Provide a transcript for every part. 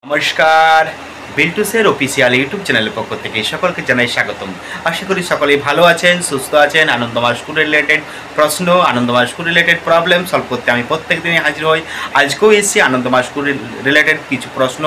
নমস্কার, বিল্টুসের official YouTube চ্যানেলের পক্ষ থেকে সকলকে জানাই স্বাগতম। আশা করি সকলেই ভালো আছেন, সুস্থ আছেন। আনন্দময় স্কুল রিলেটেড প্রশ্ন, আনন্দময় স্কুল রিলেটেড প্রবলেম সলভ করতে আমি প্রত্যেক দিনই হাজির হই। আজকেও এসেছি আনন্দময় স্কুল রিলেটেড কিছু প্রশ্ন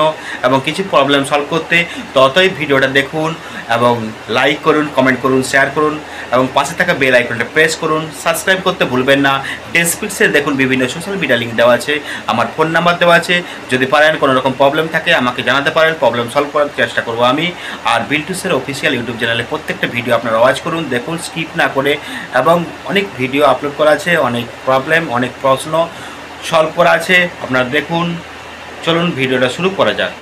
এবং কিছু প্রবলেম সলভ করতে। ততই ভিডিওটা দেখুন এবং লাইক করুন, কমেন্ট করুন, শেয়ার করুন এবং পাশে থাকা বেল আইকনটা প্রেস করুন। সাবস্ক্রাইব করতে ভুলবেন না। ডেসক্রিপশনে দেখুন বিভিন্ন সোশ্যাল মিডিয়া লিঙ্ক দেওয়া আছে, আমার ফোন নাম্বার দেওয়া আছে। যদি পারেন কোনো রকম প্রবলেম থাকে আমাকে জানাতে পারেন, প্রবলেম সলভ করার চেষ্টা করব আমি। আর বিল্টুসের অফিসিয়াল ইউটিউব চ্যানেলে প্রত্যেকটা ভিডিও আপনারা ওয়াচ করুন, দেখুন স্কিপ না করে। এবং অনেক ভিডিও আপলোড করা আছে, অনেক প্রবলেম, অনেক প্রশ্ন সলভ করা আছে, আপনারা দেখুন। চলুন ভিডিওটা শুরু করা যাক।